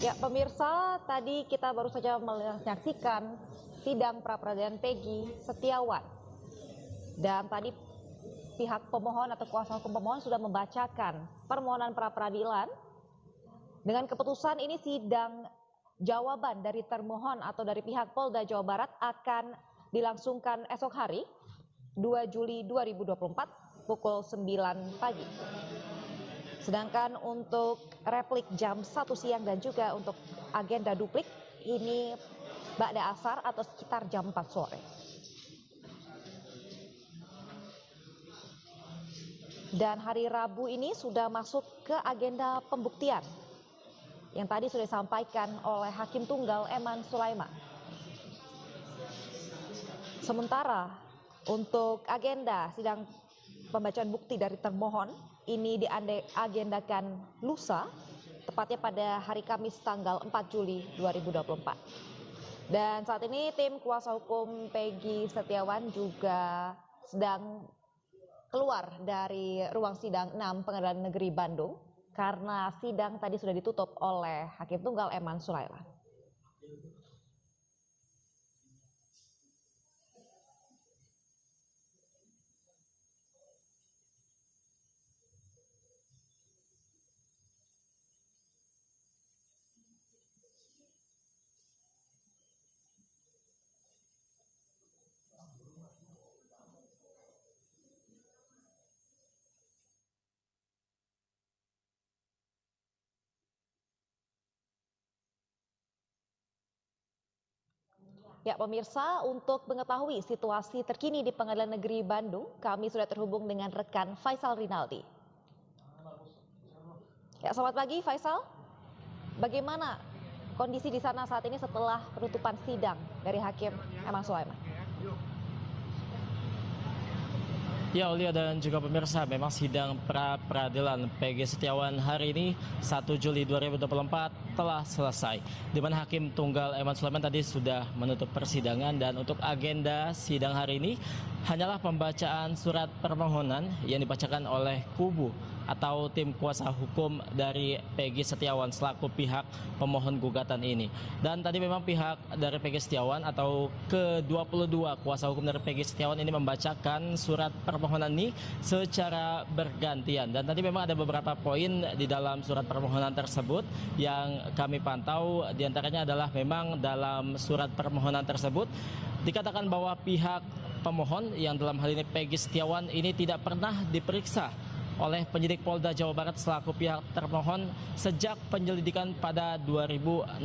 Ya, pemirsa, tadi kita baru saja menyaksikan sidang pra-peradilan Peggy Setiawan. Dan tadi pihak pemohon atau kuasa hukum pemohon sudah membacakan permohonan pra-peradilan. Dengan keputusan ini sidang jawaban dari termohon atau dari pihak Polda Jawa Barat akan dilangsungkan esok hari 2 Juli 2024 pukul 9 pagi. Sedangkan untuk replik jam 1 siang dan juga untuk agenda duplik ini ba'da asar atau sekitar jam 4 sore. Dan hari Rabu ini sudah masuk ke agenda pembuktian yang tadi sudah disampaikan oleh Hakim Tunggal Eman Sulaiman. Sementara untuk agenda sidang pembacaan bukti dari termohon ini diagendakan lusa, tepatnya pada hari Kamis tanggal 4 Juli 2024. Dan saat ini tim kuasa hukum Peggy Setiawan juga sedang keluar dari ruang sidang 6 Pengadilan Negeri Bandung karena sidang tadi sudah ditutup oleh Hakim Tunggal Eman Sulaiman. Ya pemirsa, untuk mengetahui situasi terkini di Pengadilan Negeri Bandung, kami sudah terhubung dengan rekan Faisal Rinaldi. Ya, selamat pagi Faisal. Bagaimana kondisi di sana saat ini setelah penutupan sidang dari Hakim Eman Sulaiman? Ya, Aulia dan juga pemirsa, memang sidang pra-peradilan Peggy Setiawan hari ini 1 Juli 2024 telah selesai. Di mana Hakim Tunggal Eman Sulaiman tadi sudah menutup persidangan dan untuk agenda sidang hari ini hanyalah pembacaan surat permohonan yang dibacakan oleh kubu atau tim kuasa hukum dari Peggy Setiawan selaku pihak pemohon gugatan ini. Dan tadi memang pihak dari Peggy Setiawan atau ke-22 kuasa hukum dari Peggy Setiawan ini membacakan surat permohonan ini secara bergantian. Dan tadi memang ada beberapa poin di dalam surat permohonan tersebut yang kami pantau. Di antaranya adalah memang dalam surat permohonan tersebut dikatakan bahwa pihak pemohon yang dalam hal ini Peggy Setiawan ini tidak pernah diperiksa oleh penyidik Polda Jawa Barat selaku pihak termohon sejak penyelidikan pada 2016.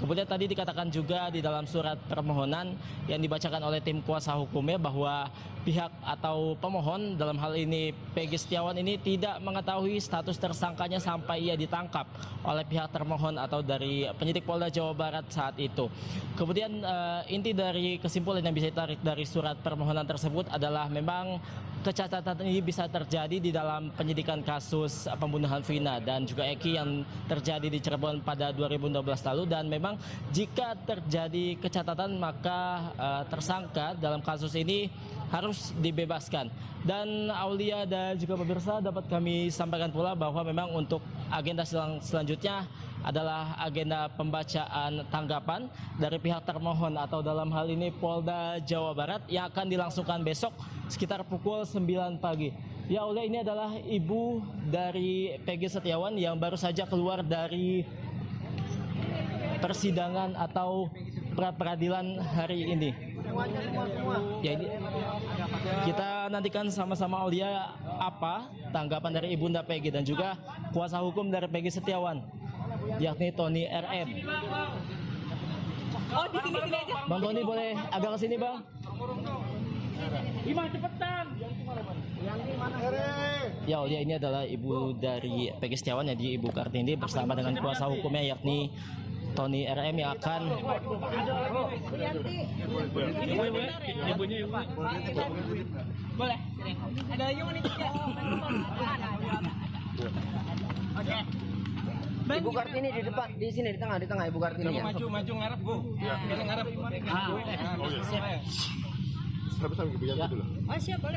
Kemudian tadi dikatakan juga di dalam surat permohonan yang dibacakan oleh tim kuasa hukumnya bahwa pihak atau pemohon dalam hal ini Peggy Setiawan ini tidak mengetahui status tersangkanya sampai ia ditangkap oleh pihak termohon atau dari penyidik Polda Jawa Barat saat itu. Kemudian inti dari kesimpulan yang bisa ditarik dari surat permohonan tersebut adalah memang kecacatan ini bisa terjadi di dalam penyidikan kasus pembunuhan Vina dan juga Eki yang terjadi di Cirebon pada 2012 lalu, dan memang jika terjadi kecacatan maka tersangka dalam kasus ini harus dibebaskan. Dan Aulia dan juga pemirsa, dapat kami sampaikan pula bahwa memang untuk agenda selanjutnya adalah agenda pembacaan tanggapan dari pihak termohon atau dalam hal ini Polda Jawa Barat yang akan dilangsungkan besok sekitar pukul 9 pagi. Ya Aulia, ini adalah ibu dari Peggy Setiawan yang baru saja keluar dari persidangan atau pra-peradilan hari ini. Ya, ini kita nantikan sama-sama Aulia apa tanggapan dari ibunda Peggy dan juga kuasa hukum dari Peggy Setiawan, yakni Tony RM. Oh, di sini aja. Bang Tony boleh agak ke sini, Bang? Gimana cepetan? Ya, Aulia, ini adalah ibu dari Peggy Setiawan, jadi Ibu Kartini bersama dengan kuasa hukumnya yakni Tony RM yang akan Ibunya Pak. Boleh. Ada lagi mau nikah? Oke. Ibu Kartini di depan, di sini di tengah Ibu Kartini ya. Maju ngarep, Bu. Pilih ngarep. Sampai ibu yang dulu. Oh, siap, boleh.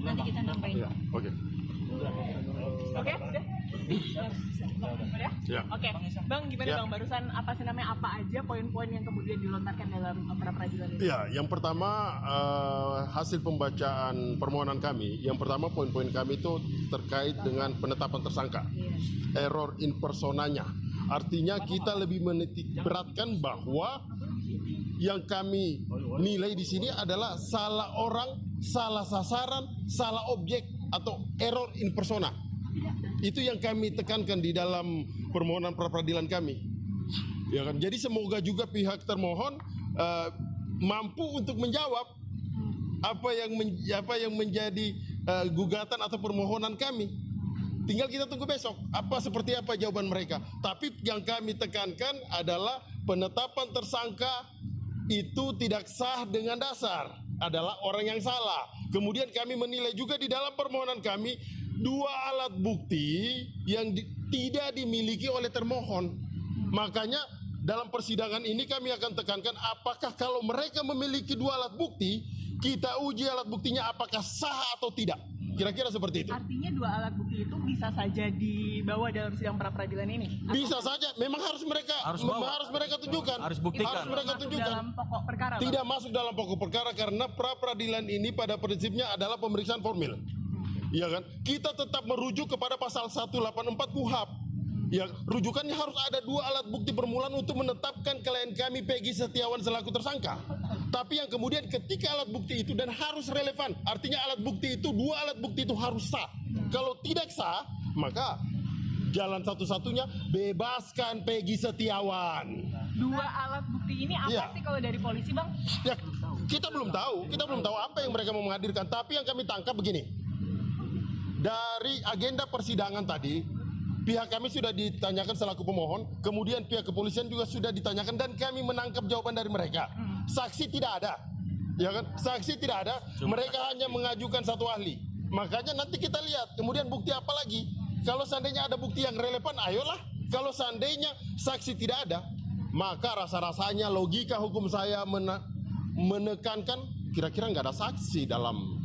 Nanti kita nambahin. Oke. Oke, udah. Ya. Oke, Bang, gimana Ya. Bang? Barusan apa sih namanya, apa aja poin-poin yang kemudian dilontarkan dalam pra peradilan ini? Ya, yang pertama hasil pembacaan permohonan kami. Yang pertama poin-poin kami itu terkait dengan penetapan tersangka, error in personanya. Artinya kita lebih menitik beratkan bahwa yang kami nilai di sini adalah salah orang, salah sasaran, salah objek atau error in persona. Itu yang kami tekankan di dalam permohonan pra peradilan kami. Ya kan? Jadi semoga juga pihak termohon mampu untuk menjawab apa yang menjadi gugatan atau permohonan kami. Tinggal kita tunggu besok seperti apa jawaban mereka. Tapi yang kami tekankan adalah penetapan tersangka itu tidak sah dengan dasar, adalah orang yang salah. Kemudian kami menilai juga di dalam permohonan kami 2 alat bukti yang tidak dimiliki oleh termohon. Makanya dalam persidangan ini kami akan tekankan apakah kalau mereka memiliki 2 alat bukti, kita uji alat buktinya apakah sah atau tidak. Kira-kira seperti itu. Artinya 2 alat bukti itu bisa saja dibawa dalam sidang pra peradilan ini? Bisa saja, memang harus mereka tunjukkan. Harus buktikan. Harus mereka tunjukkan. Dalam pokok perkara, Bang? Tidak masuk dalam pokok perkara karena pra peradilan ini pada prinsipnya adalah pemeriksaan formil. Ya kan? Kita tetap merujuk kepada pasal 184 KUHP. Ya, rujukannya harus ada 2 alat bukti permulaan untuk menetapkan klien kami Peggy Setiawan selaku tersangka. Tapi yang kemudian ketika alat bukti itu dan harus relevan, artinya alat bukti itu 2 alat bukti itu harus sah. Kalau tidak sah, maka jalan satu-satunya bebaskan Peggy Setiawan. 2 alat bukti ini apa Iya. sih kalau dari polisi, Bang? Ya, kita belum tahu apa yang mereka mau menghadirkan. Tapi yang kami tangkap begini. Dari agenda persidangan tadi, pihak kami sudah ditanyakan selaku pemohon, kemudian pihak kepolisian juga sudah ditanyakan dan kami menangkap jawaban dari mereka. Saksi tidak ada, ya kan? Saksi tidak ada, mereka hanya mengajukan 1 ahli. Makanya nanti kita lihat, kemudian bukti apa lagi? Kalau seandainya ada bukti yang relevan, ayolah. Kalau seandainya saksi tidak ada, maka rasa-rasanya logika hukum saya menekankan kira-kira nggak ada saksi dalam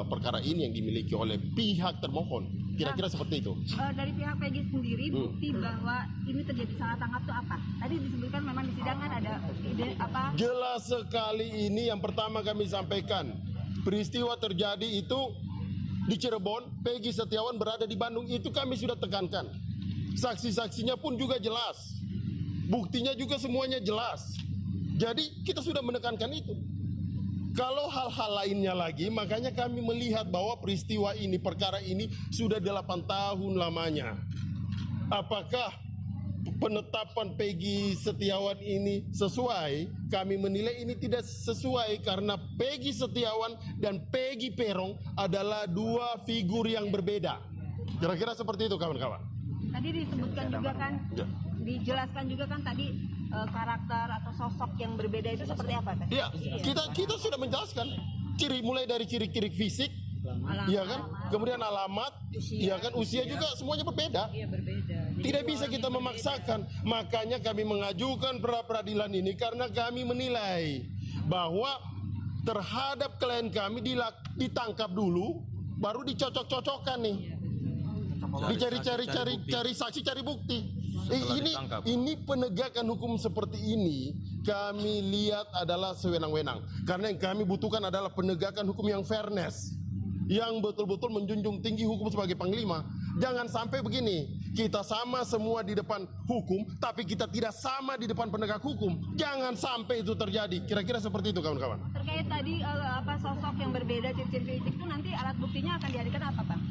perkara ini yang dimiliki oleh pihak termohon. Kira-kira seperti itu. Dari pihak Peggy sendiri bukti bahwa ini terjadi salah tangkap itu apa? Tadi disebutkan memang di sidang kan ada ide apa? Jelas sekali ini yang pertama kami sampaikan. Peristiwa terjadi itu di Cirebon, Peggy Setiawan berada di Bandung, itu kami sudah tekankan. Saksi-saksinya pun juga jelas. Buktinya juga semuanya jelas. Jadi kita sudah menekankan itu. Kalau hal-hal lainnya lagi, makanya kami melihat bahwa peristiwa ini, perkara ini sudah 8 tahun lamanya. Apakah penetapan Peggy Setiawan ini sesuai? Kami menilai ini tidak sesuai karena Peggy Setiawan dan Peggy Peron adalah 2 figur yang berbeda. Kira-kira seperti itu kawan-kawan. Tadi disebutkan juga kan, Ya. dijelaskan juga kan tadi karakter atau sosok yang berbeda itu seperti apa? Teh? Ya, kita sudah menjelaskan mulai dari ciri-ciri fisik, ya kan, kemudian alamat, ya kan, usia juga semuanya berbeda. Iya berbeda. Tidak bisa kita memaksakan. Makanya kami mengajukan pra peradilan ini karena kami menilai bahwa terhadap klien kami ditangkap dulu, baru dicocok-cocokkan nih. Dicari saksi, cari bukti. Ini penegakan hukum seperti ini kami lihat adalah sewenang-wenang. Karena yang kami butuhkan adalah penegakan hukum yang fairness, yang betul-betul menjunjung tinggi hukum sebagai panglima. Jangan sampai begini, kita sama semua di depan hukum, tapi kita tidak sama di depan penegak hukum. Jangan sampai itu terjadi. Kira-kira seperti itu kawan-kawan. Terkait tadi sosok yang berbeda ciri-ciri fisik itu nanti alat buktinya akan dihadirkan apa, Bang?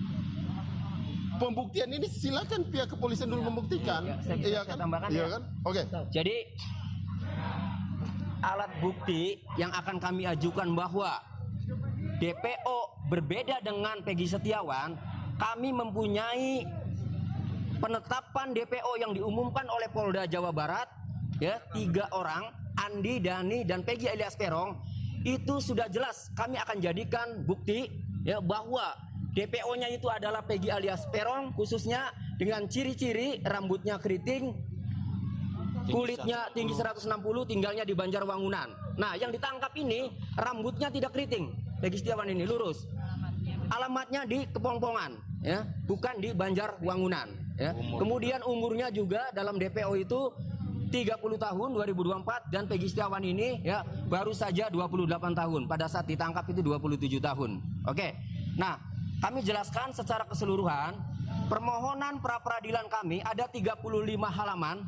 Pembuktian ini silakan pihak kepolisian dulu membuktikan. Iya kan? tambahkan Iya ya. kan? Oke. Jadi alat bukti yang akan kami ajukan bahwa DPO berbeda dengan Peggy Setiawan, kami mempunyai penetapan DPO yang diumumkan oleh Polda Jawa Barat, ya, 3 orang, Andi, Dani, dan Peggy alias Peron. Itu sudah jelas kami akan jadikan bukti, ya, bahwa DPO-nya itu adalah Peggy alias Peron, khususnya dengan ciri-ciri rambutnya keriting, kulitnya tinggi 160, tinggalnya di Banjarwangunan. Nah, yang ditangkap ini rambutnya tidak keriting, Peggy Setiawan ini lurus. Alamatnya di Kepongpongan, ya, bukan di Banjarwangunan. ya. Kemudian umurnya juga dalam DPO itu 30 tahun 2024 dan Peggy Setiawan ini ya baru saja 28 tahun. Pada saat ditangkap itu 27 tahun. Oke. Nah, kami jelaskan secara keseluruhan permohonan pra peradilan kami ada 35 halaman.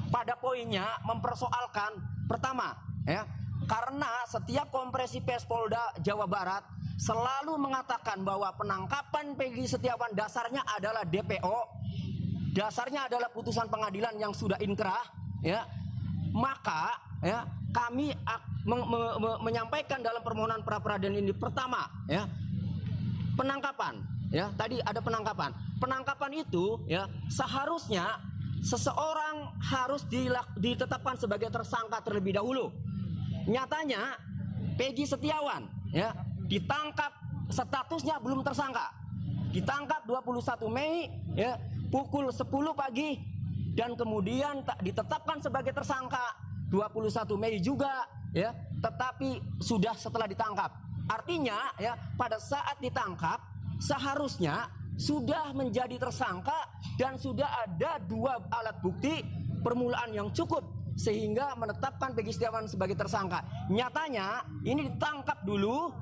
Pada poinnya mempersoalkan pertama ya, karena setiap kompresi pers Polda Jawa Barat selalu mengatakan bahwa penangkapan Peggy Setiawan dasarnya adalah DPO, dasarnya adalah putusan pengadilan yang sudah inkrah, ya, maka ya kami menyampaikan dalam permohonan pra peradilan ini pertama, ya, penangkapan, ya, tadi ada penangkapan itu, ya, seharusnya seseorang harus ditetapkan sebagai tersangka terlebih dahulu. Nyatanya Peggy Setiawan, ya, ditangkap statusnya belum tersangka. Ditangkap 21 Mei ya, pukul 10 pagi dan kemudian ditetapkan sebagai tersangka 21 Mei juga ya, tetapi sudah setelah ditangkap. Artinya ya, pada saat ditangkap seharusnya sudah menjadi tersangka dan sudah ada 2 alat bukti permulaan yang cukup sehingga menetapkan Peggy Setiawan sebagai tersangka. Nyatanya ini ditangkap dulu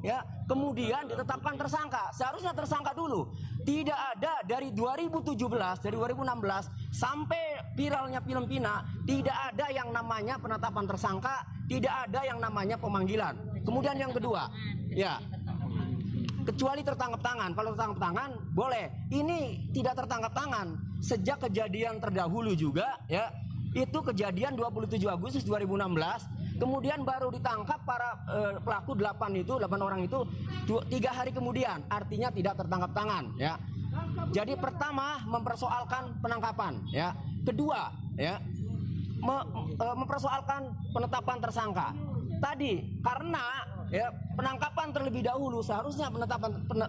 ya, kemudian ditetapkan tersangka. Seharusnya tersangka dulu. Tidak ada dari 2017, dari 2016 sampai viralnya film Pina, tidak ada yang namanya penetapan tersangka, tidak ada yang namanya pemanggilan. Kemudian yang kedua, ya, kecuali tertangkap tangan. Kalau tertangkap tangan boleh. Ini tidak tertangkap tangan. Sejak kejadian terdahulu juga ya, itu kejadian 27 Agustus 2016, kemudian baru ditangkap para pelaku 8 orang itu 3 hari kemudian, artinya tidak tertangkap tangan ya. Jadi pertama mempersoalkan penangkapan ya. Kedua ya, mempersoalkan penetapan tersangka. Tadi karena ya penangkapan terlebih dahulu, seharusnya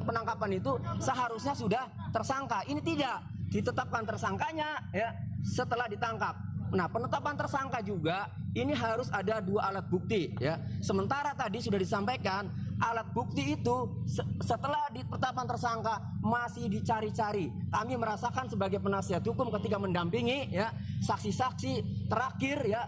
penangkapan itu seharusnya sudah tersangka. Ini tidak ditetapkan tersangkanya ya setelah ditangkap. Nah, penetapan tersangka juga ini harus ada 2 alat bukti ya. Sementara tadi sudah disampaikan alat bukti itu setelah ditetapkan tersangka masih dicari-cari. Kami merasakan sebagai penasihat hukum ketika mendampingi ya saksi-saksi terakhir ya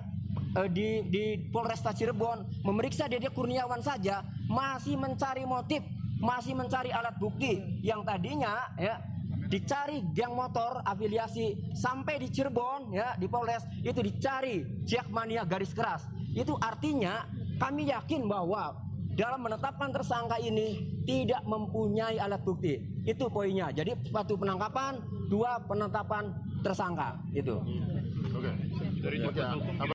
di Polresta Cirebon memeriksa Dede Kurniawan saja masih mencari motif, masih mencari alat bukti yang tadinya ya dicari geng motor afiliasi sampai di Cirebon ya, di Polres itu dicari Jakmania garis keras. Itu artinya kami yakin bahwa dalam menetapkan tersangka ini tidak mempunyai alat bukti. Itu poinnya. Jadi 1 penangkapan, 2 penetapan tersangka itu. Oke.